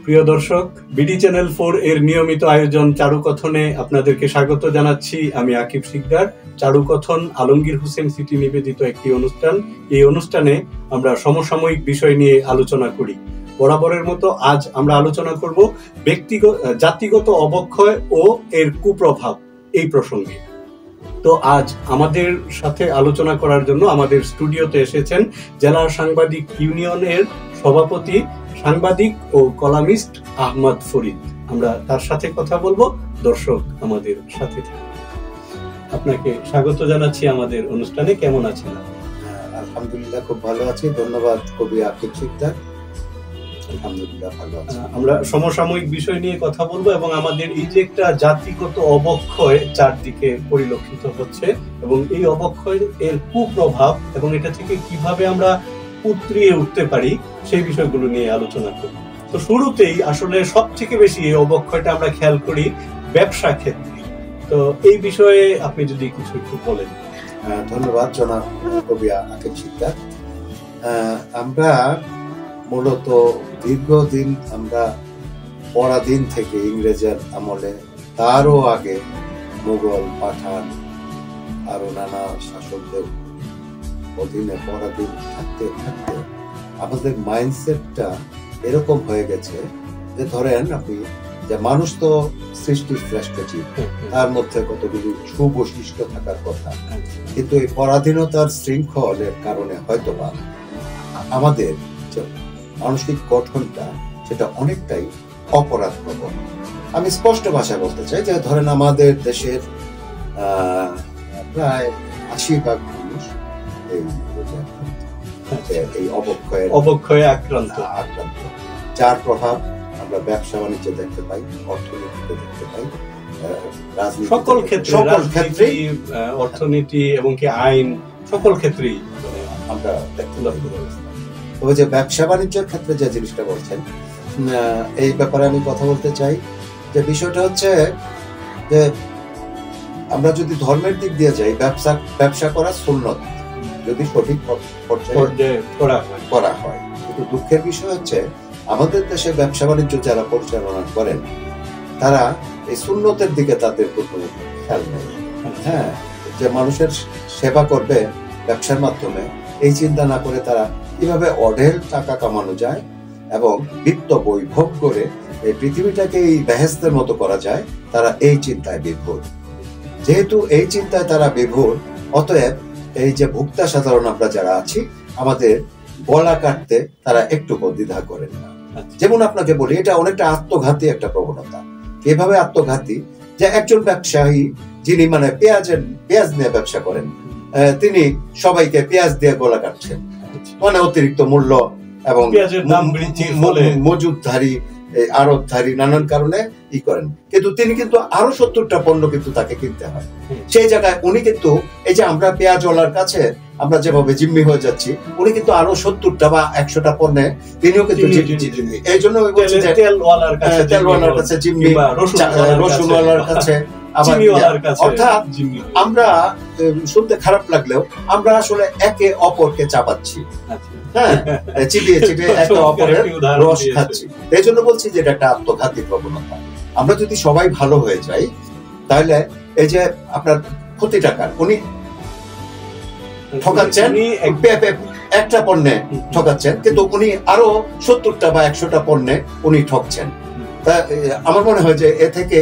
প্রিয় দর্শক, BD channel 4 এর নিয়মিত আয়োজন চারুকথনে আপনাদেরকে স্বাগত জানাচ্ছি। আমি আকিব সিকদার। চারুকথন আলমগীর হোসেন সিটি নিবেদিত একটি অনুষ্ঠান। এই অনুষ্ঠানে আমরা সমসাময়িক বিষয় নিয়ে আলোচনা করি। বরাবরের মতো আজ আমরা আলোচনা করব জাতিগত অবক্ষয় ও এর কুপ্রভাব এই প্রসঙ্গে। তো আজ আমাদের সাথে আলোচনা করার জন্য আমাদের স্টুডিওতে এসেছেন জেলা সাংবাদিক ইউনিয়নের সভাপতি, সাংবাদিক ও কলামিস্ট আহমদ ফরিদ। আমরা তার সাথে কথা বলবো। দর্শক আমাদের সাথে থাকুন। আপনাকে স্বাগত জানাচ্ছি আমাদের অনুষ্ঠানে। কেমন আছেন? আলহামদুলিল্লাহ, খুব ভালো আছি। ধন্যবাদ কবি আকিব সিকদার। আলহামদুলিল্লাহ ভালো আছি। আমরা সমসাময়িক বিষয় নিয়ে কথা বলবো এবং আমাদের এই যে একটা জাতিগত অবক্ষয় চারদিকে পরিলক্ষিত হচ্ছে এবং এই অবক্ষয়ের এর কুপ্রভাব এবং এটা থেকে কিভাবে আমরা উতরিয়ে উঠতে পারি সেই বিষয়গুলো নিয়ে আলোচনা করব। তো শুরুতেই আসলে সব থেকে বেশি এই অবক্ষয়টা আমরা খেয়াল করি ব্যবসা ক্ষেত্রে। তো এই বিষয়ে আপনি যদি কিছু একটু বলেন। ধন্যবাদ জনাব কবি আকিব সিকদার। আমরা মূলত দীর্ঘদিন আমরা পরাধীন থেকে ইংরেজের আমলে, তারও আগে মুঘল, পাঠান আরো নানা শাসকদের অধীনে পরাধীন থাকতে থাকতে আমাদের মাইন্ডসেটটা এরকম হয়ে গেছে যে ধরেন আপনি যে মানুষ তো সৃষ্টির শ্রেষ্ঠ জীব, তার মধ্যে কতগুলি সুবৈশিষ্ট্য থাকার কথা, কিন্তু এই পরাধীনতার শৃঙ্খলের কারণে হয়তোবা আমাদের মানসিক গঠনটা সেটা অনেকটাই অপরাধ প্রবণ। আমি স্পষ্ট ভাষায় বলতে চাই যে ধরেন আমাদের দেশের প্রায় 80% মানুষ এই অবক্ষয়ে আক্রান্ত, যার প্রভাব আমরা ব্যবসা বাণিজ্যে দেখতে পাই, অর্থনীতিতে দেখতে পাই, সকল ক্ষেত্রে অর্থনীতি এবং কি আইন সকল ক্ষেত্রেই আমরা দেখতে পাই। তবে যে ব্যবসা বাণিজ্যের ক্ষেত্রে যে জিনিসটা বলছেন, এই ব্যাপারে আমি কথা বলতে চাই। যে বিষয়টা হচ্ছে যে আমরা যদি ধর্মের দিক দিয়ে যাই, ব্যবসা করা সুন্নত যদি সঠিক পর্যায়ে করা হয়, কিন্তু দুঃখের বিষয় হচ্ছে আমাদের দেশে ব্যবসা বাণিজ্য যারা পরিচালনা করেন তারা এই সুন্নতের দিকে তাদের কোনো খেয়াল নেই। হ্যাঁ, যে মানুষের সেবা করবে ব্যবসার মাধ্যমে, এই চিন্তা না করে তারা কিভাবে অঢেল টাকা কামানো যায় এবং বিত্ত বৈভব করে এই পৃথিবীটাকে এই বেহেশতের মতো করা যায়, তারা এই চিন্তায় বিভোর। যেহেতু এই চিন্তায় তারা বিভোর, অতএব এই যে ভোক্তা সাধারণ আমরা যারা আছি, আমাদের গলা কাটতে তারা একটু দ্বিধা করেন না। যেমন আপনাকে বলি, এটা অনেকটা আত্মঘাতী একটা প্রবণতা। কিভাবে আত্মঘাতী? যে একজন ব্যবসায়ী যিনি মানে পেঁয়াজ নিয়ে ব্যবসা করেন, তিনি সবাইকে পেঁয়াজ দিয়ে গলা কাটছেন, মানে অতিরিক্ত মূল্য এবং মজুদধারী, আড়তধারী নানান কারণে ই করেন, কিন্তু তিনি কিন্তু আরো 70টা পণ্য কিন্তু তাকে কিনতে হয়। সেই জায়গায় উনি কিন্তু এই যে আমরা পেঁয়াজওয়ালার কাছে আমরা যেভাবে জিম্মি হয়ে যাচ্ছি, উনি কিন্তু আরো 70টা বা 100টা পণ্যে তিনিও কিন্তু এই জন্য তেলওয়ালার কাছে জিম্মি, রসুনওয়ালার কাছে, অর্থাৎ আমরা শুনতে খারাপ লাগলেও আমরা আসলে একে অপরকে চাপাচ্ছি, হ্যাঁ, চিবিয়ে চিবিয়ে একে অপরের রস খাচ্ছি। এই জন্য বলছি যে এটা একটা আত্মঘাতী প্রবণতা। আমরা যদি সবাই ভালো হয়ে যাই, তাহলে এই যে আপনার কোটি টাকার উনি ঠকাচ্ছেন, একটা পণ্যে ঠকাচ্ছেন, কিন্তু উনি আরো 70টা বা 100টা পণ্যে উনি ঠকছেন। তা আমার মনে হয় যে এ থেকে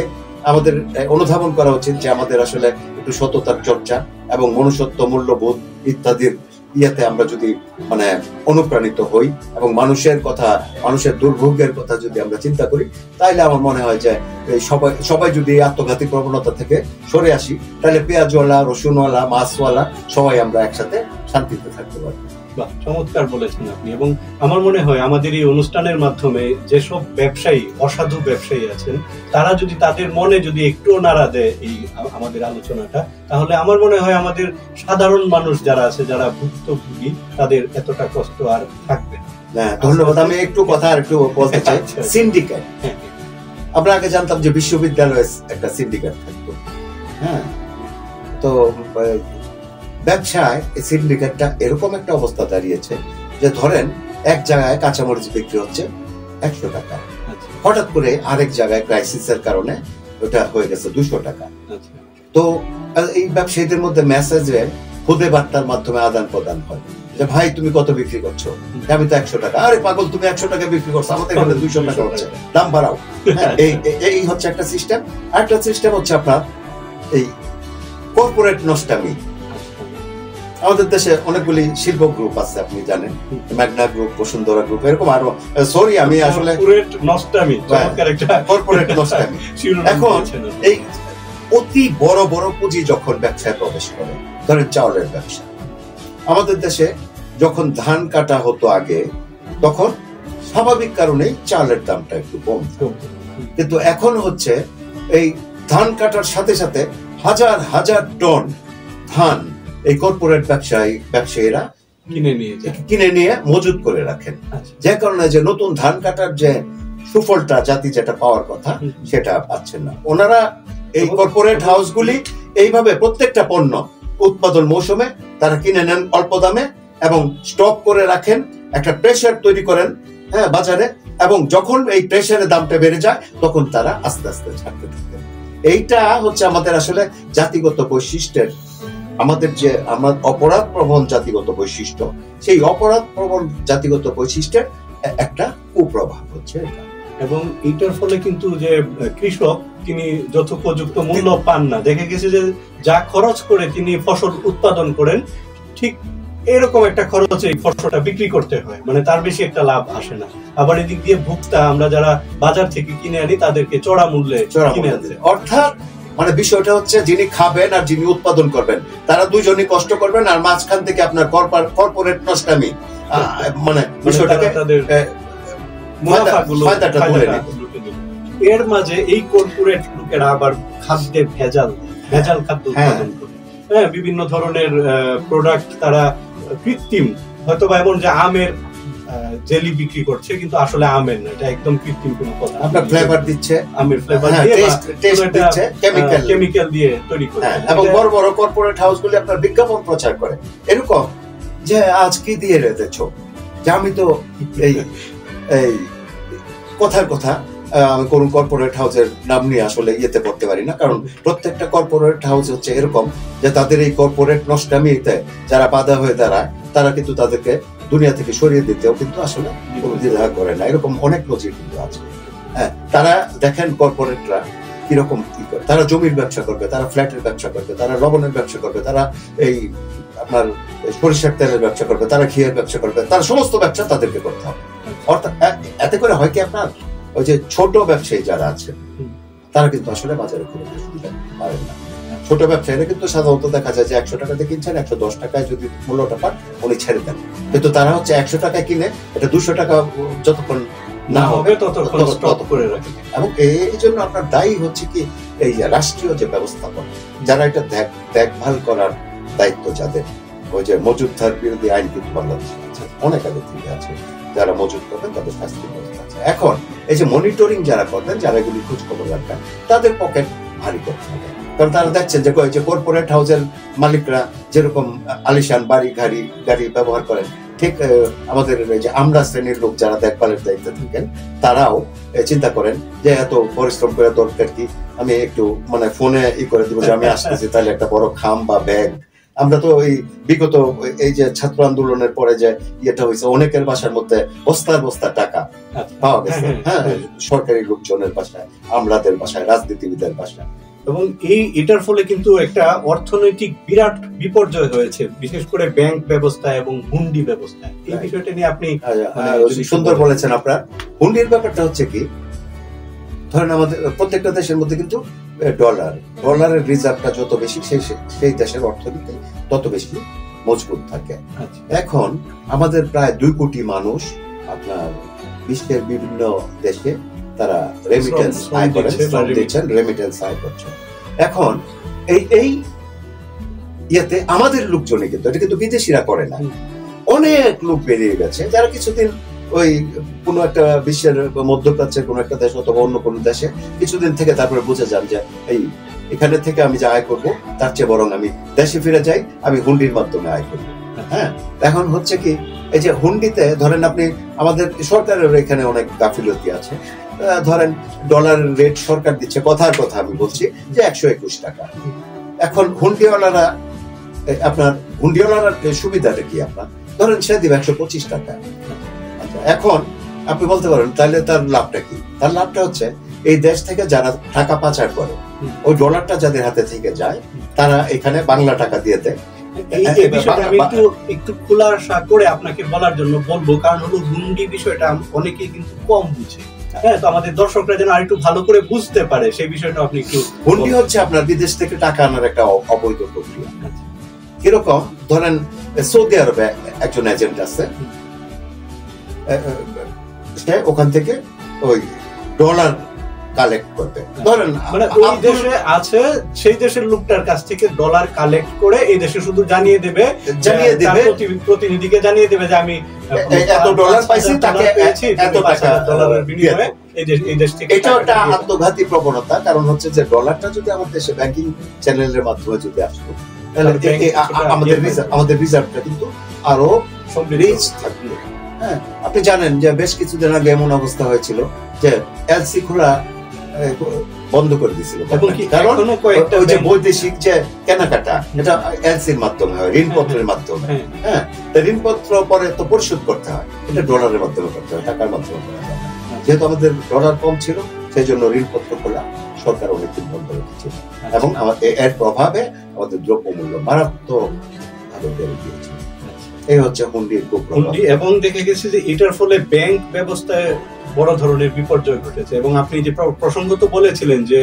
আমাদের অনুধাবন করা উচিত যে আমাদের আসলে একটু সততার চর্চা এবং মনুষ্যত্ব, মূল্যবোধ ইত্যাদির ইয়াতে আমরা যদি মানে অনুপ্রাণিত হই এবং মানুষের কথা, মানুষের দুর্ভোগের কথা যদি আমরা চিন্তা করি, তাহলে আমার মনে হয় যে সবাই যদি আত্মঘাতী প্রবণতা থেকে সরে আসি, তাহলে পেঁয়াজওয়ালা, রসুনওয়ালা, মাছওয়ালা সবাই আমরা একসাথে শান্তিতে থাকতে পারি। চমৎকার বলেছেন আপনি। এবং আমার মনে হয় আমাদের এই অনুষ্ঠানের মাধ্যমে যেসব ব্যবসায়ী, অসাধু ব্যবসায়ী আছেন, তারা যদি তাদের মনে যদি একটু নাড়া দেয় এই আমাদের আলোচনাটা, তাহলে আমার মনে হয় আমাদের সাধারণ মানুষ যারা আছে, যারা ভুক্তভোগী, তাদের এতটা কষ্ট আর থাকবে না। ধন্যবাদ। আমি একটু কথা আর একটু বলতে চাই। সিন্ডিকেট, আমরা আগে জানতাম যে বিশ্ববিদ্যালয়ে একটা সিন্ডিকেট থাকতো, হ্যাঁ, তো ব্যবসায় এই সিন্ডিকেটটা এরকম একটা অবস্থা দাঁড়িয়েছে যে ধরেন এক জায়গায় কাঁচামরিচ বিক্রি হচ্ছে 100 টাকা, হঠাৎ করে আরেক জায়গায় ক্রাইসিসের কারণে ওটা হয়ে গেছে 200 টাকা। তো এই ব্যবসায়ীদের মধ্যে মেসেজে খুদে বার্তার মাধ্যমে আদান প্রদান হয় যে ভাই তুমি কত বিক্রি করছো, আমি তো 100 টাকা। আরে পাগল, তুমি 100 টাকা বিক্রি করছো, আমাদের এখানে 200 টাকা হচ্ছে, দাম বাড়াও। এই হচ্ছে একটা সিস্টেম। আরেকটা সিস্টেম হচ্ছে আপনার এই কর্পোরেট নষ্টামি। আমাদের দেশে অনেকগুলি শিল্প গ্রুপ আছে, আপনি জানেন, ম্যাগনা গ্রুপ, বসুন্ধরা গ্রুপ, এরকম আরো। সরি, আমি আসলে কর্পোরেট নষ্টামি। এখন এই অতি বড় বড় পুঁজি যখন ব্যবসায় প্রবেশ করে, ধরেন চাউলের ব্যবসা, আমাদের দেশে যখন ধান কাটা হতো আগে, তখন স্বাভাবিক কারণেই চালের দামটা একটু কম, কিন্তু এখন হচ্ছে এই ধান কাটার সাথে সাথে হাজার হাজার টন ধান এই কর্পোরেট ব্যবসায়ীরা কিনে নিয়ে মজুত করে রাখেন, যে কারণে যে নতুন ধান কাটার যে সুফলটা জাতি যেটা পাওয়ার কথা সেটা পাচ্ছেন না ওনারা। এই কর্পোরেট হাউসগুলি এইভাবে প্রত্যেকটা পণ্য উৎপাদন মৌসুমে তারা কিনে নেন অল্প দামে এবং স্টক করে রাখেন, একটা প্রেসার তৈরি করেন বাজারে, এবং যখন এই প্রেসারের দামটা বেড়ে যায় তখন তারা আস্তে আস্তে ছাড়তে থাকেন। এইটা হচ্ছে আমাদের আসলে জাতিগত বৈশিষ্ট্যের, আমাদের যে আমার অপরাধ প্রবণ জাতিগত বৈশিষ্ট্য, সেই অপরাধ প্রবণ জাতিগত বৈশিষ্ট্যের একটা কুপ্রভাব হচ্ছে এটা। এবং এটার ফলে কিন্তু যে কৃষক তিনি যথোপযুক্ত মূল্য পান না। দেখা গেছে যে যা খরচ করে তিনি ফসল উৎপাদন করেন, ঠিক এরকম একটা খরচে এই ফসলটা বিক্রি করতে হয়, মানে তার বেশি একটা লাভ আসে না। আবার এদিক দিয়ে ভোক্তা, আমরা যারা বাজার থেকে কিনে আনি তাদেরকে চড়া মূল্যে কিনে আনতে। অর্থাৎ মানে বিষয়টা হচ্ছে যিনি খাবেন আর যিনি উৎপাদন করবেন তারা দুজনই কষ্ট করবেন, আর মাঝখান থেকে আপনার কর্পোরেট নষ্টামি মানে বিষয়টাকে এর মাঝে এই কর্পোরেট লোকেরা আবার খাদ্যে ভেজাল খাদ্য উৎপাদন করে। বিভিন্ন ধরনের প্রোডাক্ট তারা কৃত্রিম, হয়তো বা এমন যে আমের জেলি বিক্রি করছে, কিন্তু আসলে আমের না, এটা একদম কৃত্রিম কোনো কথা। আপনার ফ্লেভার দিচ্ছে, আমের ফ্লেভার দিয়ে, টেস্ট দিচ্ছে, কেমিক্যাল দিয়ে তৈরি করে। এবং বড় বড় কর্পোরেট হাউসগুলি আপনার বিজ্ঞাপন প্রচার করে এরকম যে আজ কি দিয়ে রেখেছো, যে আমি তো এই কথার কথা আমি কোন কর্পোরেট হাউসের নাম নিয়ে আসলে ইয়েতে পড়তে পারি না, কারণ প্রত্যেকটা কর্পোরেট হাউস হচ্ছে এরকম যে তাদের এই কর্পোরেট নষ্টামিতে যারা বাধা হয়ে দাঁড়ায় তারা কিন্তু তাদেরকে দুনিয়া থেকে সরিয়ে দিতেও কিন্তু আসলে কোনো দ্বিধা করে না। এরকম অনেক নজির কিন্তু আছে। তারা দেখেন কর্পোরেটরা কিরকম কি করে, তারা জমির ব্যবসা করবে, তারা ফ্ল্যাটের ব্যবসা করবে, তারা লবণের ব্যবসা করবে, তারা এই আপনার সরিষার তেলের ব্যবসা করবে, তারা ঘিয়ের ব্যবসা করবে, তারা সমস্ত ব্যবসা তাদেরকে করতে হবে। অর্থাৎ এতে করে হয় কি, আপনার ওই যে ছোট ব্যবসায়ী যারা আছে তারা কিন্তু আসলে বাজারে খুব সুবিধা পারেন না। ছোট ব্যবসায়ীরা কিন্তু সাধারণত দেখা যায় যে 100 টাকাতে কিনছেন, 110 টাকায় যদি মূল্যটা পান উনি ছেড়ে দেন, কিন্তু তারা হচ্ছে 100 টাকায় কিনে এটা 200 টাকা যতক্ষণ না হবে ততক্ষণ স্টক করে রাখে। এবং এই জন্য আপনার দায়ী হচ্ছে কি এই যে রাষ্ট্রীয় যে ব্যবস্থাপনা, যারা এটা দেখভাল করার দায়িত্ব যাদের, ওই যে মজুতদার বিরোধী আইন কিন্তু বাংলাদেশে আছে, অনেক আগে থেকে আছে, যারা মজুত করবেন তাদের শাস্তি ব্যবস্থা আছে। এখন এই যে মনিটরিং যারা করবেন, যারা এগুলি খোঁজ খবর রাখবেন, তাদের পকেট ভারী করতে হবে, কারণ তারা দেখছেন যে কর্পোরেট হাউসের মালিকরা যেরকম আলিশান গাড়ি ব্যবহার করেন, ঠিক আমাদের যে আমরা শ্রেণীর লোক যারা দেখভালের দায়িত্বে থাকেন তারাও চিন্তা করেন যে এত পরিশ্রম করে দরকার কি, আমি একটু মানে ফোনে করে দিব যে আমি আসতেছি, তাহলে একটা বড় খাম বা ব্যাগ। আমরা তো ওই বিগত এই যে ছাত্র আন্দোলনের পরে যে ইয়েটা হয়েছে, অনেকের বাসার মধ্যে বস্তার টাকা পাওয়া গেছে, সরকারি লোকজনের বাসায়, আমলাদের বাসায়, রাজনীতিবিদের বাসায়। এবং এটার ফলে কিন্তু একটা অর্থনৈতিক বিরাট বিপর্যয় হয়েছে, বিশেষ করে ব্যাংক ব্যবস্থা এবং হুন্ডি ব্যবস্থা। এই বিষয়টা নিয়ে আপনি সুন্দর বলেছেন। আপনার হুন্ডির ব্যাপারটা হচ্ছে কি, ধরেন আমাদের প্রত্যেকটা দেশের মধ্যে কিন্তু ডলারের রিজার্ভটা যত বেশি সেই দেশের অর্থনীতি তত বেশি মজবুত থাকে। এখন আমাদের প্রায় 2 কোটি মানুষ আপনার বিশ্বের বিভিন্ন দেশে তারা রেমিটেন্স আয় করেন, রেমিটেন্স আয় করছেন। এখন এই ইয়েতে আমাদের লোকজনে কিন্তু এটা কিন্তু বিদেশিরা করে না, অনেক লোক বেরিয়ে গেছে যারা কিছুদিন ওই কোনো একটা বিশ্বের মধ্যপ্রাচ্যের কোনো একটা দেশ অথবা অন্য কোনো দেশে কিছুদিন থেকে তারপরে বুঝে যান যে এই এখানে থেকে আমি যা আয় করবো তার চেয়ে বরং আমি দেশে ফিরে যাই, আমি হুন্ডির মাধ্যমে আয় করবো। এখন হচ্ছে কি এই যে হুন্ডিতে ধরেন আপনি আমাদের সরকারের এখানে অনেক গাফিলতি আছে। ধরেন ডলারের রেট সরকার দিচ্ছে, কথার কথা আমি বলছি যে 121 টাকা। এখন হুন্ডিওয়ালারা আপনার হুন্ডিওয়ালার সুবিধাটা কি? আপনার ধরেন সে দিবে 125 টাকা। আচ্ছা, এখন আপনি বলতে পারেন তাহলে তার লাভটা কি? তার লাভটা হচ্ছে এই দেশ থেকে যারা টাকা পাচার করে ওই ডলারটা যাদের হাতে থেকে যায় তারা এখানে বাংলা টাকা দিয়ে দেয়। এই বিষয়টা আমি একটু খোলাসা করে আপনাকে বলার জন্য বলবো, কারণ হলো হুন্ডি বিষয়টা অনেকেই কিন্তু কম বুঝে। হ্যাঁ, তো আমাদের দর্শকরা যেন আরেকটু ভালো করে বুঝতে পারে সেই বিষয়টা আপনি একটু। হুন্ডি হচ্ছে আপনার বিদেশ থেকে টাকা আনার একটা অবৈধ প্রক্রিয়া। কিরকম? ধরেন সৌদি আরবে একজন এজেন্ট আছে, সে ওখান থেকে ওই ডলার কালেক্ট করবে। ধরেন মানে ওই দেশে আছে, সেই দেশের লোকটার কাছ থেকে ডলার কালেক্ট করে এই দেশে শুধু জানিয়ে দেবে প্রতিনিধিকে জানিয়ে দেবে যে আমি এত ডলার পাইছি, তাকে এত টাকা ডলারের বিনিময়ে এই দেশ থেকে। এটা একটা আত্মঘাতী প্রবণতা। কারণ হচ্ছে যে ডলারটা যদি আমাদের দেশে ব্যাংকিং চ্যানেলের মাধ্যমে যদি আসতো তাহলে আমাদের রিজার্ভটা কিন্তু আরো রিচ থাকবে। হ্যাঁ, আপনি জানেন যে বেশ কিছুদিন আগে এমন অবস্থা হয়েছিল যে এলসি খোলা বন্ধ করে দিয়েছিল, কারণ ওই যে বৈদেশিক যে কেনাকাটা এটা এলসির মাধ্যমে হয়, ঋণপত্রের মাধ্যমে। হ্যাঁ, ঋণপত্র পরে তো পরিশোধ করতে হয়, এটা ডলারের মাধ্যমে করতে হয়, টাকার মাধ্যমে করা যায়। যেহেতু আমাদের ডলার কম ছিল সেই জন্য ঋণপত্র খোলা সরকার অনেকদিন বন্ধ রেখেছিল, এবং এর প্রভাবে আমাদের দ্রব্যমূল্য মারাত্মক ভাবে বেড়ে গিয়েছে। এই হচ্ছে হুন্ডির হুন্ডি। এবং দেখে গেছি যে এটার ফলে ব্যাংক ব্যবস্থায় বড় ধরনের বিপর্যয় ঘটেছে। এবং আপনি যে প্রসঙ্গত বলেছিলেন যে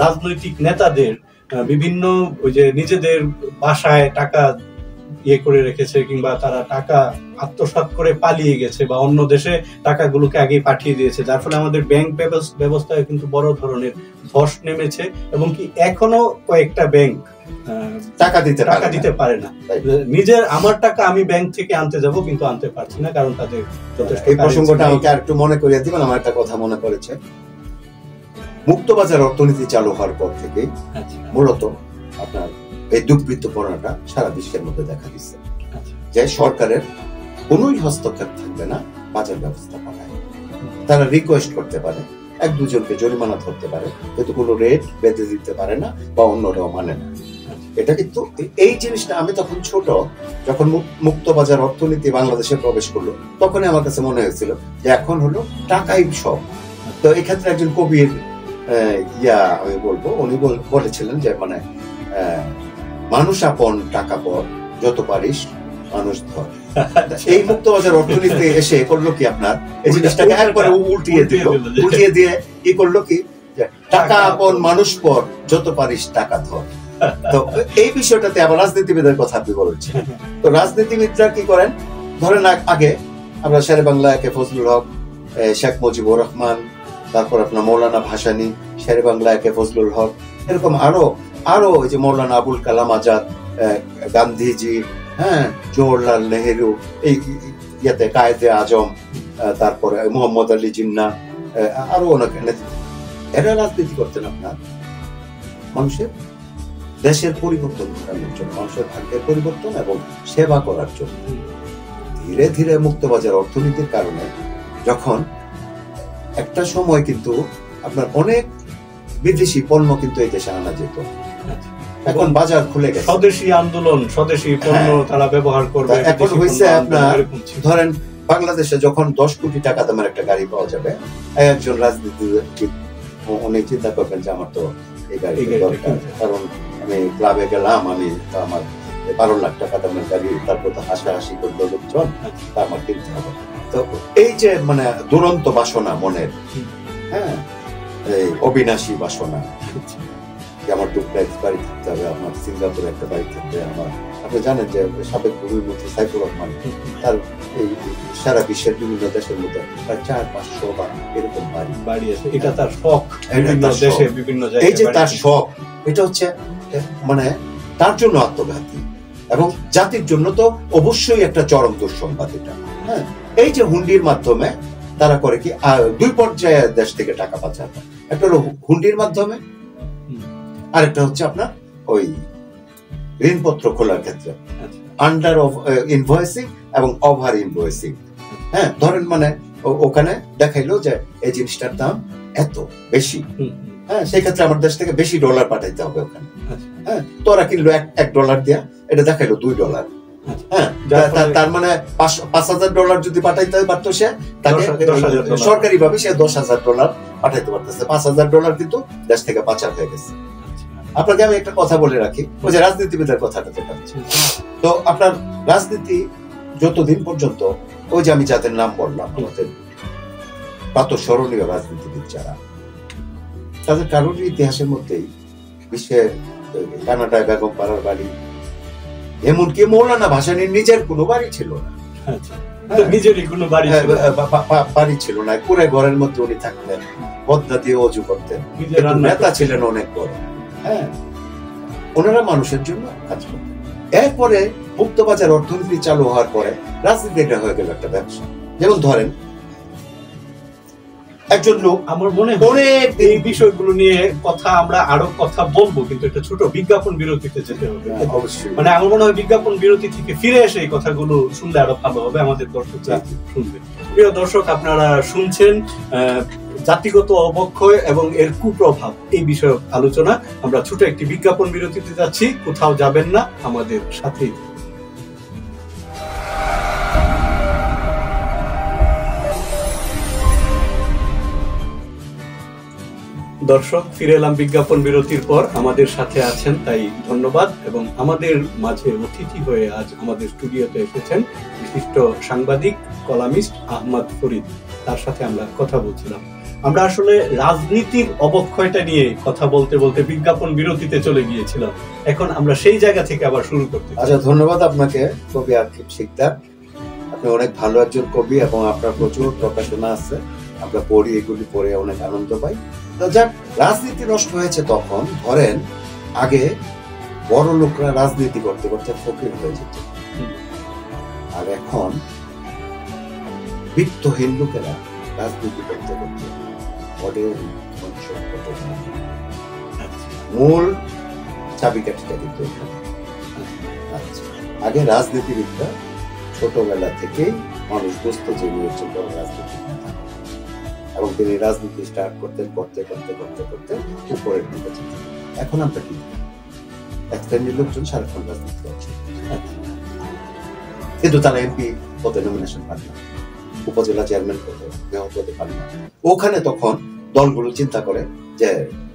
রাজনৈতিক নেতাদের বিভিন্ন ওই যে নিজেদের বাসায় টাকা করে রেখেছে, কিংবা তারা টাকা আত্মসাৎ করে পালিয়ে গেছে বা অন্য দেশে টাকাগুলোকে আগে পাঠিয়ে দিয়েছে, যার ফলে আমাদের ব্যাংক ব্যবস্থায় কিন্তু বড় ধরনের ধস নেমেছে। এবং কি এখনো কয়েকটা ব্যাংক টাকা দিতে পারে না। নিজের আমার টাকা আমি ব্যাংক থেকে আনতে যাব, কিন্তু আনতে পারছি না, কারণ তাদের যথেষ্ট। এই প্রসঙ্গটা আমাকে আরেকটু মনে করিয়ে দিবেন, আমার একটা কথা মনে পড়েছে। মুক্তবাজার অর্থনীতি চালু হওয়ার পর থেকে মূলত আপনার এই দুর্বৃত্তপনাটা সারা বিশ্বের মধ্যে দেখা দিচ্ছে, যে সরকারের কোনোই হস্তক্ষেপ থাকবে না বাজার ব্যবস্থাপনায়। তারা রিকোয়েস্ট করতে পারে, এক দুজনকে জরিমানা ধরতে পারে, কিন্তু কোনো রেট বেঁধে দিতে পারে না বা অন্যরাও মানে না। এটা কিন্তু এই জিনিসটা আমি তখন ছোট, যখন মুক্তবাজার অর্থনীতি বাংলাদেশে প্রবেশ করলো তখনই আমার কাছে মনে হয়েছিল যে এখন হলো টাকাই সব। তো এক্ষেত্রে একজন কবির আমি বলবো, উনি বলেছিলেন যে মানে মানুষ আপন টাকা পর, যত পারিস মানুষ ধর। এই মুক্তবাজার অর্থনীতি এসে করলো কি আপনার এই জিনিসটাকে একবারে উল্টিয়ে দিয়ে কি করলো কি, টাকা আপন মানুষ পর, যত পারিস টাকা ধর। তো এই বিষয়টাতে আবার রাজনীতিবিদের কথা আপনি বলেছেন। তো রাজনীতিবিদরা কি করেন? ধরেন আগে আমরা শেরে বাংলা একে ফজলুল হক, শেখ মুজিবুর রহমান, তারপর আপনার মৌলানা ভাসানী, শেরে বাংলা একে ফজলুল হক, এরকম আরো ওই যে মৌলানা আবুল কালাম আজাদ, গান্ধীজি, হ্যাঁ, জওহরলাল নেহেরু, এই ইয়াতে কায়েদে আজম, তারপরে মোহাম্মদ আলী জিন্না, আরো অনেক এরা রাজনীতি করতেন আপনার মানুষের দেশের পরিবর্তন ঘটানোর জন্য, মানুষের ভাগ্যের পরিবর্তন এবং সেবা করার জন্য। ধীরে ধীরে মুক্তবাজার অর্থনীতির কারণে যখন একটা সময় কিন্তু আপনার অনেক বিদেশি পণ্য কিন্তু এই দেশে আনা যেত, এখন বাজার খুলে গেছে, স্বদেশী আন্দোলন, স্বদেশী পণ্য তারা ব্যবহার করবে। এখন হয়েছে আপনার ধরেন বাংলাদেশে যখন 10 কোটি টাকা দামের একটা গাড়ি পাওয়া যাবে, একজন রাজনীতিবিদ উনি চিন্তা করবেন যে আমার তো এই গাড়ি দরকার, কারণ আমি ক্লাবে গেলাম, আমি আমার 12 লাখ টাকা দামের গাড়ি, তারপর তো হাসাহাসি করলো লোকজন, তা আমার কিনতে হবে। তো এই যে মানে দুরন্ত বাসনা মনের, হ্যাঁ, এই অবিনাশী বাসনা, আমার ডুপ্লেক্স বাড়ি থাকতে হবে, আমার সিঙ্গাপুরে একটা বাড়ি থাকতে, আমার আপনি জানেন যে সাবেক প্রধানমন্ত্রী সাইফুর রহমান তার এই সারা বিশ্বের বিভিন্ন দেশের মধ্যে প্রায় 400-500 বা এরকম বাড়ি আছে। এটা তার শখ, বিভিন্ন জায়গায় এই যে তার শখ, এটা হচ্ছে মানে তার জন্য আত্মঘাতী এবং জাতির জন্য তো অবশ্যই একটা চরম দুঃসংবাদ এটা। হ্যাঁ, এই যে হুন্ডির মাধ্যমে তারা করে কি, 2 পর্যায়ে দেশ থেকে টাকা পাচার হয়। একটা হলো হুন্ডির মাধ্যমে, আরেকটা হচ্ছে আপনার ওই ঋণপত্র খোলার ক্ষেত্রে আন্ডার অফ ইনভয়েসিং এবং ওভার ইনভয়েসিং। হ্যাঁ, ধরেন মানে ওখানে দেখাইলো যে এই জিনিসটার দাম এত বেশি, হ্যাঁ, সেই ক্ষেত্রে আমার দেশ থেকে বেশি ডলার পাঠাইতে হবে ওখানে। হ্যাঁ, তো ওরা কিনলো $1 দিয়া, এটা দেখাইলো $2। হ্যাঁ, তার মানে $5,000 যদি পাঠাইতে পারতো সে, তাকে সরকারি ভাবে সে $10,000 পাঠাইতে পারতেছে। $5,000 কিন্তু দেশ থেকে পাচার হয়ে গেছে। আপনাকে আমি একটা কথা বলে রাখি, ওই যে রাজনীতিবিদের কথাটা যেটা, তো আপনার রাজনীতি যতদিন পর্যন্ত, ওই যে আমি যাদের নাম বললাম আমাদের প্রাতঃস্মরণীয় রাজনীতিবিদ যারা, তাদের কারোর ইতিহাসের মধ্যেই বিশ্বের কানাডায় বেগম পাড়ার বাড়ি, এমনকি মৌলানা ভাসানীর নিজের কোনো বাড়ি ছিল না, নিজেরই কোনো বাড়ি ছিল না, পুরো ঘরের মধ্যে উনি থাকতেন, পদ্মা দিয়ে অজু করতেন, নেতা ছিলেন অনেক বড়। হ্যাঁ, ওনারা মানুষের জন্য কাজ করতেন। এরপরে মুক্তবাজার অর্থনীতি চালু হওয়ার পরে রাজনীতি এটা হয়ে গেল একটা ব্যবসা। যেমন ধরেন একজন লোক, আমার মনে হয় এই বিষয়গুলো নিয়ে আমরা আরো কথা বলবো, কিন্তু একটা ছোট বিজ্ঞাপন বিরতিতে যেতে হবে। অবশ্যই, মানে আমার মনে হয় বিজ্ঞাপন বিরতি থেকে ফিরে এসে এই কথাগুলো শুনলে আরো ভালো হবে, আমাদের দর্শকরা শুনবে। প্রিয় দর্শক, আপনারা শুনছেন জাতিগত অবক্ষয় এবং এর কুপ্রভাব এই বিষয়ক আলোচনা। আমরা ছোট একটি বিজ্ঞাপন বিরতিতে যাচ্ছি, কোথাও যাবেন না, আমাদের সাথেই। দর্শক, ফিরে এলাম বিজ্ঞাপন বিরতির পর। আমাদের সাথে আছেন, তাই ধন্যবাদ। এবং আমাদের মাঝে অতিথি হয়ে আজ আমাদের স্টুডিওতে এসেছেন বিশিষ্ট সাংবাদিক, কলামিস্ট আহমদ ফরিদ। তার সাথে আমরা কথা বলছিলাম। আমরা আসলে রাজনীতির অবক্ষয়টা নিয়ে কথা বলতে বলতে বিজ্ঞাপন বিরতিতে চলে গিয়েছিলাম। এখন আমরা সেই জায়গা থেকে আবার শুরু করতে। আচ্ছা, ধন্যবাদ আপনাকে কবি আকিব সিকদার। আপনি অনেক ভালো একজন কবি এবং আপনার প্রচুর প্রকাশনা আছে, আমরা পড়ি, এগুলি পড়ে অনেক আনন্দ পাই। যাক, রাজনীতি নষ্ট হয়েছে তখন, ধরেন আগে বড় লোকরা রাজনীতি করতে করতে ফকির হয়ে যেত, আর এখন বিত্তহীন লোকেরা রাজনীতি করতে করতে মূল চাবিকাঠিটা কিন্তু এখানে। আচ্ছা, আগে রাজনীতিবিদরা ছোটবেলা থেকেই মানুষ বুঝত যে বড় রাজনীতিবিদ, এবং তিনি রাজনীতি স্টার্ট করতেন, করতে করতে করতে করতে উপরের দিকে যেতেন। এখন আমরা কি, এক শ্রেণীর লোকজন সারাক্ষণ রাজনীতি করছে, কিন্তু তারা এমপি পদে নমিনেশন পান না, উপজেলা চেয়ারম্যান পদে পান না। ওখানে তখন দলগুলো চিন্তা করে যে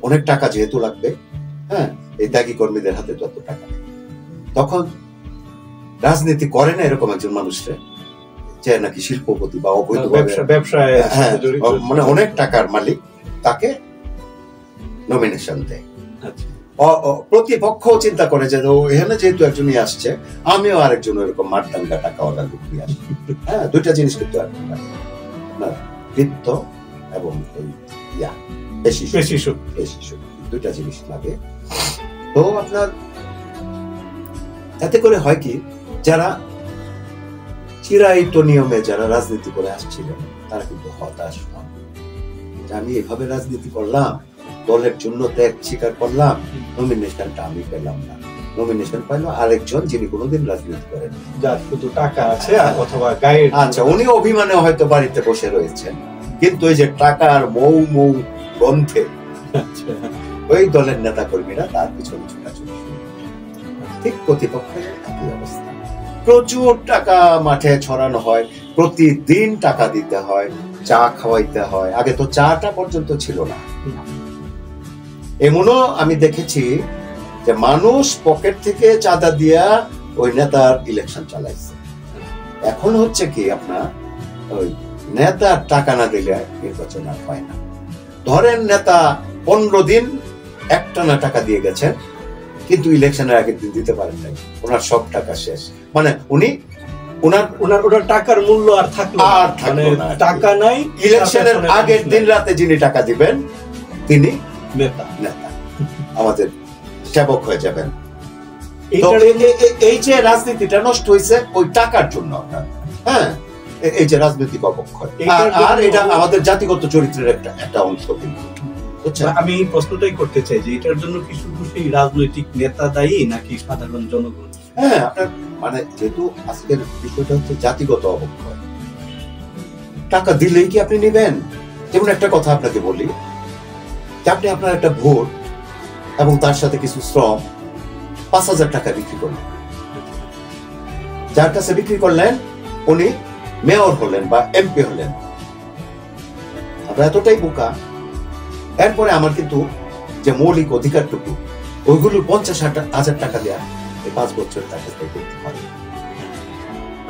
অনেক টাকা যেহেতু লাগবে, হ্যাঁ, এই ত্যাগী কর্মীদের হাতে তত টাকা, তখন রাজনীতি করে না এরকম একজন মানুষের যে নাকি শিল্পপতি বা অবৈধ ব্যবসায় মানে অনেক টাকার মালিক, তাকে নমিনেশন দেয়। প্রতিপক্ষ চিন্তা করে যে এখানে যেহেতু একজনই আসছে, আমিও আরেকজন এরকম মারদাঙ্গা টাকাওয়ালা লোক নিয়ে আসবো। হ্যাঁ, দুইটা জিনিস কিন্তু বৃত্ত এবং পেশি দুইটা জিনিস লাগে। তো আপনার এতে করে হয় কি, যারা চিরায়িত নিয়মে যারা রাজনীতি করে আসছিলেন তারা কিন্তু হতাশ হন, আমি এভাবে রাজনীতি করলাম, দলের জন্য ত্যাগ স্বীকার করলাম, নমিনেশনটা আমি পেলাম না, নমিনেশন পাইলো আরেকজন যিনি কোনোদিন রাজনীতি করেন, যার শুধু টাকা আছে অথবা গায়ের। আচ্ছা, উনি অভিমানে হয়তো বাড়িতে বসে রয়েছেন, কিন্তু ওই যে টাকার মৌ মৌ গন্ধে ওই দলের নেতা কর্মীরা তার পিছনে ছোটাছুটি। ঠিক প্রতিপক্ষের একই অবস্থা, প্রচুর টাকা মাঠে ছড়ানো হয়, প্রতিদিন টাকা দিতে হয়, চা খাওয়াইতে হয়। আগে তো চাটা পর্যন্ত ছিল না। এমনও আমি দেখেছি যে মানুষ পকেট থেকে চাঁদা দিয়া ওই নেতার ইলেকশন চালাইছে। এখন হচ্ছে কি, আপনার ওই নেতার টাকা না দিলে নির্বাচন আর হয় না। ধরেন নেতা 15 দিন একটানা টাকা দিয়ে গেছেন, কিন্তু ইলেকশনের আগের দিন দিতে পারেন নাই, ওনার সব টাকা শেষ। মানে উনি ওনার টাকার মূল্য আর থাকলো না, টাকা নাই। ইলেকশনের আগের দিন রাতে যিনি টাকা দিবেন তিনি নেতা, আমাদের সেবক হয়ে যাবেন। এই যে রাজনীতিটা নষ্ট হয়েছে ওই টাকার জন্য, হ্যাঁ, এই যে রাজনৈতিক অবক্ষয়, আর এটা আমাদের জাতিগত চরিত্রের একটা অংশ। কিন্তু আমি প্রশ্নটাই করতে চাই যে এটার জন্য কি শুধু সেই রাজনৈতিক নেতা দায়ী নাকি সাধারণ জনগণ? হ্যাঁ, আপনার মানে যেহেতু আজকের বিষয়টা হচ্ছে জাতিগত অবক্ষয়, টাকা দিলেই কি আপনি নেবেন? যেমন একটা কথা আপনাকে বলি, যে আপনি আপনার একটা ভোট এবং তার সাথে কিছু শ্রম 5,000 টাকা বিক্রি করলেন, যার কাছে বিক্রি করলেন উনি মেয়র হলেন বা এমপি হলেন। আমরা এতটাই বোকা, এরপরে আমার কিন্তু যে মৌলিক অধিকারটুকু ওইগুলো 50,000 টাকা দেওয়া এই 5 বছর তাকে করতে হয়।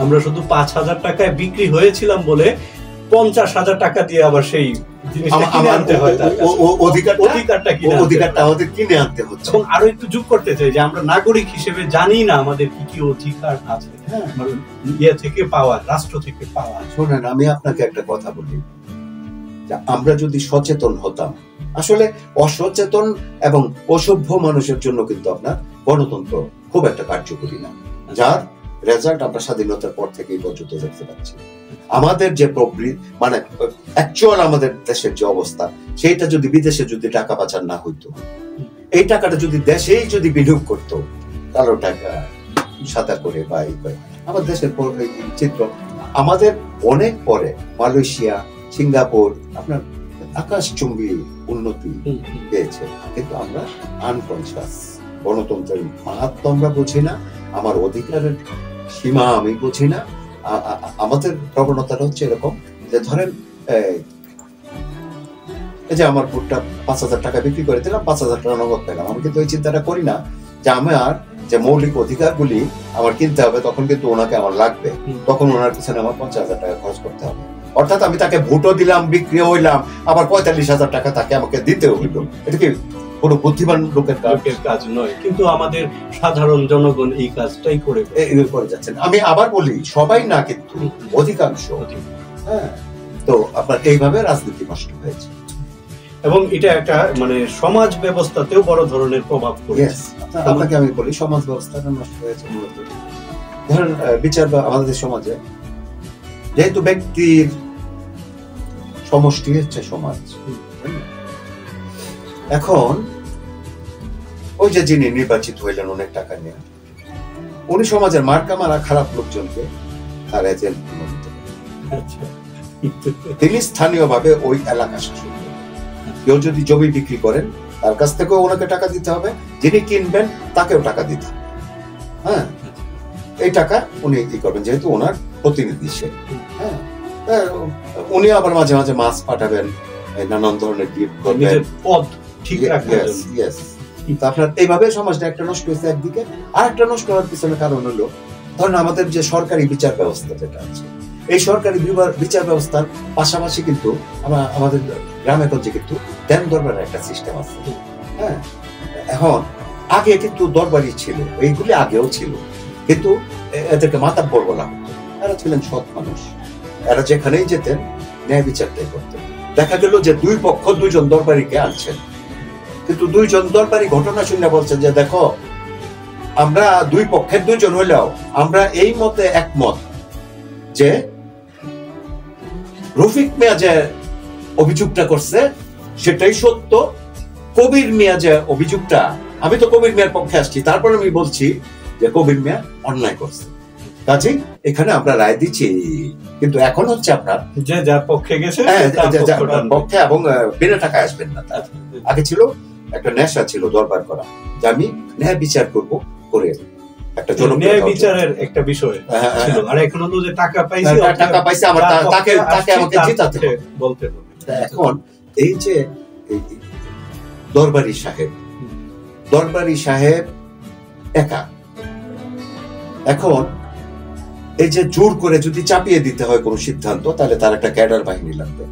আমরা শুধু 5,000 টাকায় বিক্রি হয়েছিলাম বলে 50,000 টাকা দিয়ে আবার সেই জিনিসটা কিনে আনতে হয়, অধিকারটা আমাদের কিনে আনতে হচ্ছে। এবং আরো একটু যোগ করতে চাই যে আমরা নাগরিক হিসেবে জানি না আমাদের কি কি অধিকার আছে ইয়ে থেকে পাওয়া, রাষ্ট্র থেকে পাওয়া। শোনেন, আমি আপনাকে একটা কথা বলি, আমরা যদি সচেতন হতাম, আসলে অসচেতন এবং অসভ্য মানুষের জন্য কিন্তু আপনার গণতন্ত্র খুব একটা কার্যকরী না, যার রেজাল্ট আমরা স্বাধীনতার পর থেকেই পর্যন্ত দেখতে পাচ্ছি। আমাদের যে মানে অ্যাকচুয়াল আমাদের দেশের যে অবস্থা, সেইটা যদি বিদেশে যদি টাকা পাচার না হইতো, এই টাকাটা যদি দেশেই যদি বিনিয়োগ করতো, কালো টাকা সাদা করে বা এই করে, আমার দেশের চিত্র আমাদের অনেক পরে মালয়েশিয়া, সিঙ্গাপুর আপনার আকাশচুম্বী উন্নতি পেয়েছে, কিন্তু আমরা আনকনসিয়াস। গণতন্ত্রের মাহাত্ম আমরা বুঝি না, আমার অধিকারের সীমা আমি বুঝি না। আমাদের প্রবণতাটা হচ্ছে এরকম যে ধরেন এই যে আমার ভোটটা 5,000 টাকা বিক্রি করে দিলাম, 5,000 টাকা নগদ পেলাম, আমি কিন্তু ওই চিন্তাটা করি না যে আমার যে মৌলিক অধিকারগুলি আমার কিনতে হবে, তখন কিন্তু ওনাকে আমার লাগবে, তখন ওনার পিছনে আমার 50,000 টাকা খরচ করতে হবে। অর্থাৎ আমি তাকে ভোটও দিলাম, বিক্রি হইলাম, আবার 45,000 টাকা তাকে আমাকে দিতে হইল। এটা কি কোনো বুদ্ধিমান লোকের কাজ নয়, কিন্তু আমাদের সাধারণ জনগণ এই কাজটাই করে যাচ্ছেন। আমি আবার বলি, সবাই না, কিন্তু অধিকাংশ। হ্যাঁ, তো আপনার এইভাবে রাজনীতি নষ্ট হয়েছে এবং এটা একটা মানে সমাজ ব্যবস্থাতেও বড় ধরনের প্রভাব পড়েছে। আপনাকে আমি বলি, সমাজ ব্যবস্থাটা নষ্ট হয়েছে মূলত ধরেন বিচার বা আমাদের সমাজে যেহেতু ব্যক্তির সমষ্টি হচ্ছে সমাজ, এখন ওই যে যিনি নির্বাচিত হইলেন অনেক টাকা নিয়ে, উনি সমাজের মার্কা মারা খারাপ লোকজনকে তার এজেন্ট মনোনীত করেন। তিনি স্থানীয়ভাবে ওই এলাকা শাসন করেন। কেউ যদি জমি বিক্রি করেন, তার কাছ থেকেও ওনাকে টাকা দিতে হবে, যিনি কিনবেন তাকেও টাকা দিতে হবে। হ্যাঁ, এই টাকা উনি কি করবেন, যেহেতু ওনার প্রতিনিধি সে। হ্যাঁ, উনি আবার মাঝে মাঝে মাছ পাঠাবেন, নানান ধরনের গিফট করবেন, পদ ঠিক রাখবেন। আপনার এইভাবে সমাজটা একটা নষ্ট হয়েছে একদিকে। আর একটা নষ্ট হওয়ার পিছনে কারণ হলো ধরেন আমাদের যে সরকারি বিচার ব্যবস্থা যেটা আছে, এই সরকারি বিচার ব্যবস্থার পাশাপাশি কিন্তু আমাদের গ্রামে গঞ্জে কিন্তু দেন দরবারের একটা সিস্টেম আছে। হ্যাঁ, এখন আগে কিন্তু দরবারই ছিল, এইগুলি আগেও ছিল, কিন্তু এদেরকে মাতাব্বর বলা হতো। এরা ছিলেন সৎ মানুষ, এরা যেখানেই যেতেন ন্যায় বিচারটাই করতেন। দেখা গেল যে দুই পক্ষ দুইজন দরবারিকে আনছেন, কিন্তু দুইজন দরবারি ঘটনা শুনে বলছেন যে দেখো, আমরা দুই পক্ষের দুইজন হইলেও আমরা এই মতে একমত যে রফিক মিয়া যে অভিযোগটা করছে সেটাই সত্য, কবির মিয়া যে অভিযোগটা, আমি তো কবির মিয়ার পক্ষে আসছি, তারপর আমি বলছি যে কবির মিয়া অন্যায় করছে, কাজেই এখানে আমরা রায় দিচ্ছি। কিন্তু এখন হচ্ছে আপনার যে যার পক্ষে গেছে পক্ষে, এবং বিনা টাকায় আসবেন না। আগে ছিল একটা নেশা ছিল দরবার করা, যে আমি ন্যায় বিচার করব, করে একটা ন্যায় বিচারের একটা বিষয় ছিল। আর এখন হলো যে টাকা পাইছি আমার তাকে আমাকে জিতাতে বলতে। এখন এই যে দরবারি সাহেব একা, এখন এই যে জোর করে যদি চাপিয়ে দিতে হয় কোনো সিদ্ধান্ত, তাহলে তার একটা ক্যাডার বাহিনী লাগবে।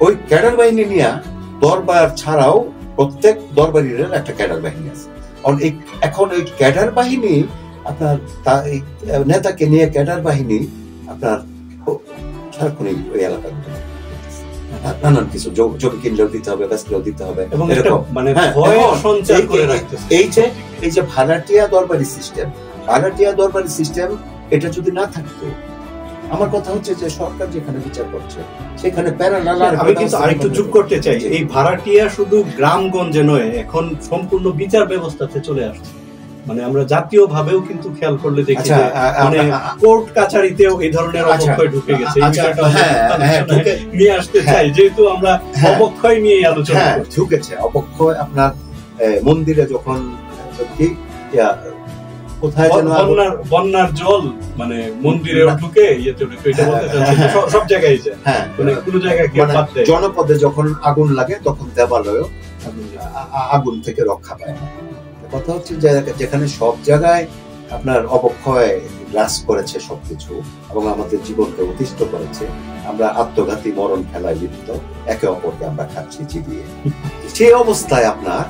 ওই ক্যাডার বাহিনী নিয়ে দরবার ছাড়াও প্রত্যেক দরবারির একটা ক্যাডার বাহিনী আছে। এখন ওই ক্যাডার বাহিনী আপনার নেতাকে নিয়ে ক্যাডার বাহিনী আপনার সারাক্ষণই ওই এলাকার নানান কিছু জমি কিনলেও দিতে হবে, বেচলেও দিতে হবে। এই যে ভাড়াটিয়া দরবারি সিস্টেম, এটা যদি না থাকতো, আমার কথা হচ্ছে যে সরকার যেখানে বিচার করছে সেখানে প্যারালাল। আমি কিন্তু আরেকটু যোগ করতে চাই, এই ভাড়াটিয়া শুধু গ্রামগঞ্জে নয়, এখন সম্পূর্ণ বিচার ব্যবস্থাতে চলে আসছে। মানে আমরা জাতীয় ভাবেও কিন্তু খেয়াল করলে দেখি যে মানে কোর্ট কাছারিতেও এই ধরনের অবক্ষয় ঢুকে গেছে। এই বিষয়টা নিয়ে আসতে চাই, যেহেতু আমরা অবক্ষয় নিয়ে আলোচনা করছি। ঢুকেছে অবক্ষয় আপনার মন্দিরে যখন কোথায় যেন বন্যার জল মানে মন্দিরে ঢুকে ইয়েতে ঢুকে, এটা বলতে চাচ্ছি সব জায়গায় যায়। মানে কোন জায়গায় জনপদে যখন আগুন লাগে তখন দেবালয়ও আগুন থেকে রক্ষা পায় না। কথা হচ্ছে যে যেখানে সব জায়গায় আপনার অবক্ষয় গ্রাস করেছে সবকিছু এবং আমাদের জীবনকে অতিষ্ঠ করেছে, আমরা আত্মঘাতী মরণ খেলায় লিপ্ত, একে অপরকে আমরা খাচ্ছি চিবিয়ে। সেই অবস্থায় আপনার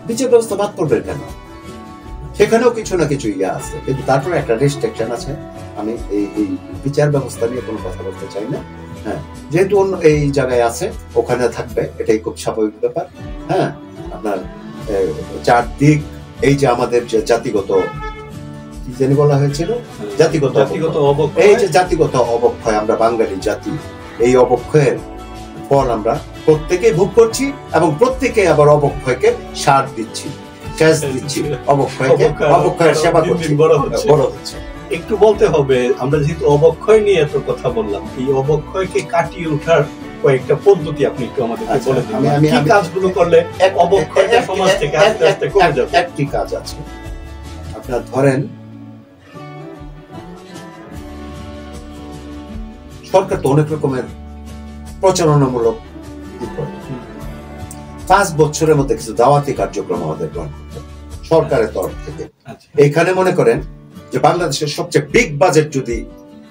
বিচার ব্যবস্থা বাদ পড়বে কেন? সেখানেও কিছু না কিছু ইয়ে আছে, কিন্তু তারপরে একটা রেস্ট্রিকশন আছে। আমি এই বিচার ব্যবস্থা নিয়ে কোনো কথা বলতে চাই না। হ্যাঁ, যেহেতু অন্য এই জায়গায় আছে ওখানে থাকবে, এটাই খুব স্বাভাবিক ব্যাপার। হ্যাঁ, আপনার চারদিক এই যে আমাদের যে জাতিগত কি জানি বলা হয়েছিল, জাতিগত এই যে জাতিগত অবক্ষয়, আমরা বাঙালি জাতি, এই অবক্ষয়ের ফল আমরা প্রত্যেকেই ভোগ করছি এবং প্রত্যেকে আবার অবক্ষয়কে সার দিচ্ছি, দিচ্ছি, অবক্ষয়ের সেবা করছি, বড় হচ্ছে। একটু বলতে হবে, আমরা যেহেতু অবক্ষয় নিয়ে এত কথা বললাম, এই অবক্ষয়কে কাটিয়ে ওঠার কয়েকটা পদ্ধতি আপনি একটু আমাদেরকে বলে দিন। কি কাজগুলো করলে অবক্ষয়টা সমাজ থেকে আস্তে আস্তে কমে যাবে? একটি কাজ আছে, আপনার ধরেন সরকার তো অনেক রকমের প্রচারণামূলক 5 বছরের মধ্যে কিছু দাওয়াতি কার্যক্রম আমাদের গ্রহণ করতে হবে সরকারের তরফ থেকে। এখানে মনে করেন যে বাংলাদেশের সবচেয়ে বিগ বাজেট যদি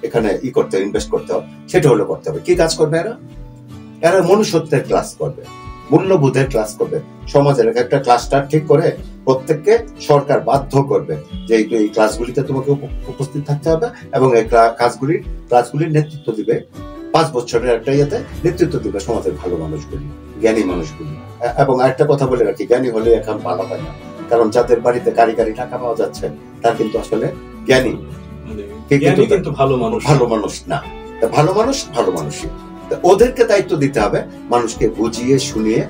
এখানে করতে ইনভেস্ট করতে হবে, সেটা হলো করতে হবে কি কাজ করবে এরা মনুষ্যত্বের ক্লাস করবে, মূল্যবোধের ক্লাস করবে, সমাজের একটা ক্লাস্টার ঠিক করে প্রত্যেককে সরকার বাধ্য করবে যে এই ক্লাসগুলিতে তোমাকে উপস্থিত থাকতে হবে এবং এই ক্লাসগুলির নেতৃত্ব দিবে 5 বছরের একটা ইয়েতে নেতৃত্ব দিবে সমাজের ভালো মানুষগুলি, জ্ঞানী মানুষগুলি। এবং আরেকটা কথা বলে রাখি, জ্ঞানী হলে এখন ভালো হয় না, কারণ যাদের বাড়িতে কারি টাকা পাওয়া যাচ্ছে তার কিন্তু আসলে জ্ঞানী, কিন্তু ভালো মানুষ না। ভালো মানুষই, ওদেরকে দায়িত্ব দিতে হবে মানুষকে বুঝিয়ে শুনিয়ে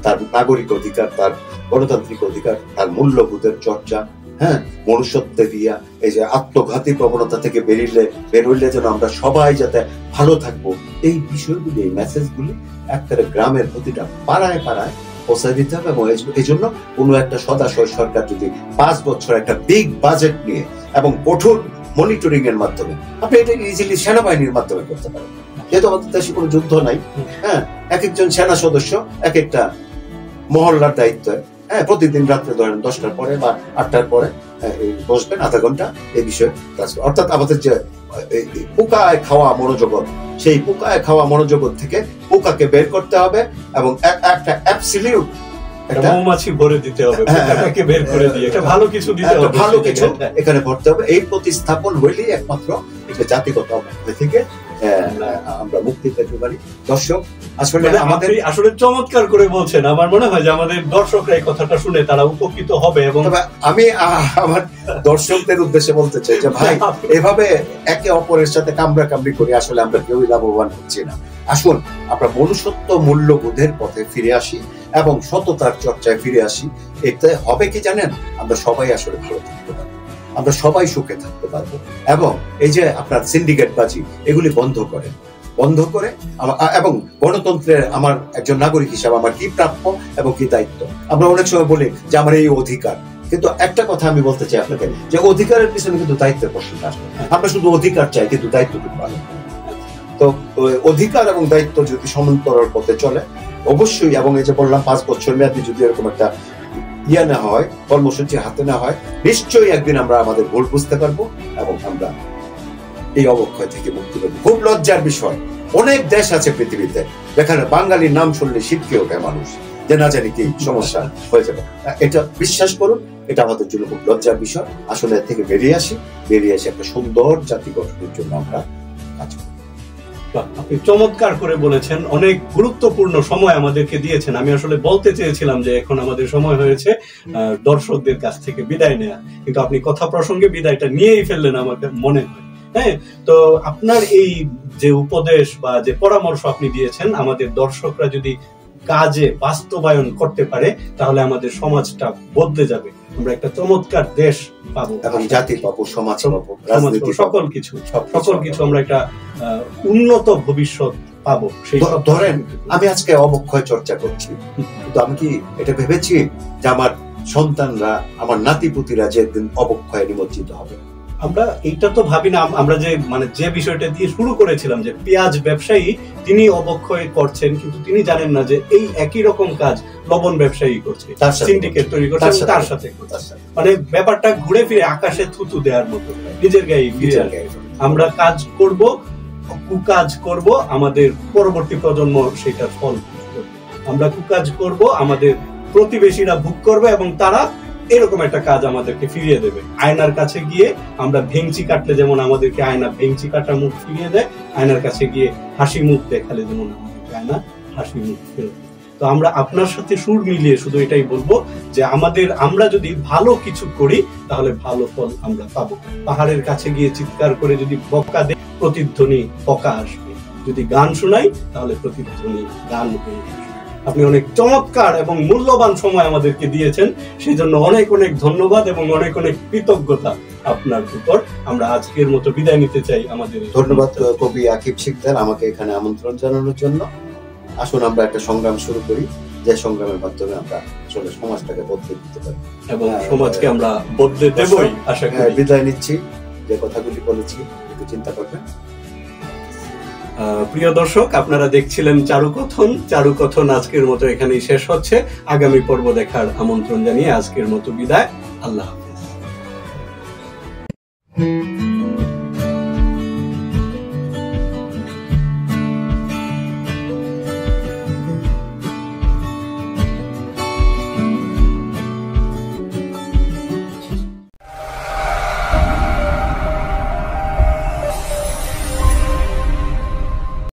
তার নাগরিক অধিকার, তার গণতান্ত্রিক অধিকার, তার মূল্যবোধের চর্চা, হ্যাঁ, মনুষ্যত্বে দিয়া এই যে আত্মঘাতী প্রবণতা থেকে বেরোলে যেন আমরা সবাই যাতে ভালো থাকবো, এই বিষয়গুলি, এই মেসেজগুলি একটা গ্রামের প্রতিটা পাড়ায় পৌঁছায় দিতে হবে। এবং এই জন্য কোনো একটা সদাশয় সরকার যদি 5 বছর একটা বিগ বাজেট নিয়ে এবং কঠোর মনিটরিং এর মাধ্যমে, আপনি এটা ইজিলি সেনাবাহিনীর মাধ্যমে করতে পারেন, যেহেতু আমাদের দেশে কোনো যুদ্ধ নাই। হ্যাঁ, এক একজন সেনা সদস্য এক একটা মহল্লার দায়িত্ব, হ্যাঁ, প্রতিদিন রাত্রে ধরেন 10টার পরে বা 8টার পরে বসবেন আধা ঘন্টা এই বিষয়ে কাজ। অর্থাৎ আমাদের যে পোকায় খাওয়া মনোজগৎ, সেই পোকায় খাওয়া মনোজগৎ থেকে পোকাকে বের করতে হবে এবং একটা অ্যাবসলিউট মৌমাছি ভরে দিতে হবে, পোকাটাকে বের করে দিয়ে একটা ভালো কিছু দিতে হবে, ভালো কিছু এখানে ভরতে হবে। এই প্রতিস্থাপন হইলেই একমাত্র জাতিগত অবক্ষয় থেকে আমরা মুক্তি পেতে পারি। দর্শক আসলে চমৎকার করে বলছেন, আমার মনে হয় যে আমাদের দর্শকরা এই কথাটা শুনে তারা উপকৃত হবে। এবং আমি আমার দর্শকদের উদ্দেশ্যে বলতে চাই যে ভাই, এভাবে একে অপরের সাথে কামড়াকামড়ি করে আসলে আমরা কেউই লাভবান হচ্ছি না। আসুন আমরা মনুষ্যত্ব মূল্যবোধের পথে ফিরে আসি এবং সততার চর্চায় ফিরে আসি। এতে হবে কি জানেন, আমরা সবাই আসলে ভালো থাকতে পারবো, আমরা সবাই সুখে থাকতে পারবো। এবং এই যে আপনার সিন্ডিকেটবাজি, এগুলি বন্ধ করে এবং গণতন্ত্রের আমার একজন নাগরিক হিসাবে আমার কি প্রাপ্য এবং কি দায়িত্ব। আমরা অনেক সময় বলি যে আমার এই অধিকার, কিন্তু একটা কথা আমি বলতে চাই আপনাকে, যে অধিকারের পিছনে কিন্তু দায়িত্বের প্রশ্নটা আসবে। আমরা শুধু অধিকার চাই কিন্তু দায়িত্ব কিন্তু পালন করি। তো অধিকার এবং দায়িত্ব যদি সমান্তরাল পথে চলে অবশ্যই, এবং এই যে বললাম 5 বছর মেয়াদী যদি এরকম একটা না হয়, কর্মসূচি হাতে না হয়, নিশ্চয়ই একদিন আমরা আমাদের ভুল বুঝতে পারবো এবং আমরা এই অবক্ষয় থেকে মুক্তি পাবো। খুব লজ্জার বিষয়, অনেক দেশ আছে পৃথিবীতে যেখানে বাঙালির নাম শুনলে শিরকে ওঠে মানুষ, যে না জানি কি সমস্যা হয়ে যাবে। এটা বিশ্বাস করুন, এটা আমাদের জন্য খুব লজ্জার বিষয়। আসলে এর থেকে বেরিয়ে আসি একটা সুন্দর জাতি গঠনের জন্য আমরা কাজ করি। আপনি চমৎকার করে বলেছেন, অনেক গুরুত্বপূর্ণ সময় আমাদেরকে দিয়েছেন। আমি আসলে বলতে চেয়েছিলাম যে এখন আমাদের সময় হয়েছে দর্শকদের কাছ থেকে বিদায় নেওয়া, কিন্তু আপনি কথা প্রসঙ্গে বিদায়টা নিয়েই ফেললেন আমার মনে হয়। হ্যাঁ, তো আপনার এই যে উপদেশ বা যে পরামর্শ আপনি দিয়েছেন, আমাদের দর্শকরা যদি কাজে বাস্তবায়ন করতে পারে তাহলে আমাদের সমাজটা বদলে যাবে। আমরা একটা চমৎকার দেশ পাবো এবং জাতি পাবো, সমাজ পাবো, রাজনীতি, সকল কিছু আমরা একটা উন্নত ভবিষ্যৎ পাবো। সেই ধরেন আমি আজকে অবক্ষয় চর্চা করছি, কিন্তু আমি কি এটা ভেবেছি যে আমার সন্তানরা, আমার নাতিপুতিরা যে একদিন অবক্ষয়ে নিমজ্জিত হবে? আমরা এইটা তো ভাবি না। আমরা যে বিষয়টা দিয়ে শুরু করেছিলাম, যে পেঁয়াজ ব্যবসায়ী তিনি অবক্ষয় করছেন, কিন্তু তিনি জানেন না যে এই একই রকম কাজ লবণ ব্যবসায়ী করছে, সিন্ডিকেট তৈরি করছে তার সাথে। মানে ব্যাপারটা ঘুরে ফিরে আকাশে থুতু দেওয়ার মতো, নিজের গায়ে ফিরে আসে। আমরা কাজ করব, কুকাজ করব, আমাদের পরবর্তী প্রজন্ম সেটার ফল করবে। আমরা কুকাজ করব, আমাদের প্রতিবেশীরা ভোগ করবে এবং তারা এরকম একটা কাজ আমাদেরকে ফিরিয়ে দেবে। আয়নার কাছে গিয়ে আমরা ভেঙচি কাটলে যেমন আমাদেরকে আয়না ভেঙচি কাটা মুখ ফিরিয়ে দেয়, আয়নার কাছে গিয়ে হাসি মুখ দেখালে যেমন আমাদেরকে আয়না হাসি মুখ ফেরত। তো আমরা আপনার সাথে সুর মিলিয়ে শুধু এটাই বলবো যে আমরা যদি ভালো কিছু করি তাহলে ভালো ফল আমরা পাবো। পাহাড়ের কাছে গিয়ে চিৎকার করে যদি বকা দেয়, প্রতিধ্বনি বকা আসবে। যদি গান শোনাই তাহলে প্রতিধ্বনি গান হয়ে আসবে। আপনি অনেক চমৎকার এবং মূল্যবান সময় আমাদেরকে দিয়েছেন, সেই জন্য অনেক অনেক ধন্যবাদ এবং অনেক অনেক কৃতজ্ঞতা আপনার উপর। আমরা আজকের মতো বিদায় নিতে চাই। আমাদের ধন্যবাদ কবি আকিব শিকদার আমাকে এখানে আমন্ত্রণ জানানোর জন্য। আসুন আমরা একটা সংগ্রাম শুরু করি, যে সংগ্রামের মাধ্যমে আমরা আসলে সমাজটাকে বদলে দিতে পারি এবং সমাজকে আমরা বদলে দেবই আশা করি। বিদায় নিচ্ছি, যে কথাগুলি বলেছি একটু চিন্তা করবেন। প্রিয় দর্শক, আপনারা দেখছিলেন চারুকথন আজকের মতো এখানেই শেষ হচ্ছে। আগামী পর্ব দেখার আমন্ত্রণ জানিয়ে আজকের মতো বিদায়। আল্লাহ হাফেজ।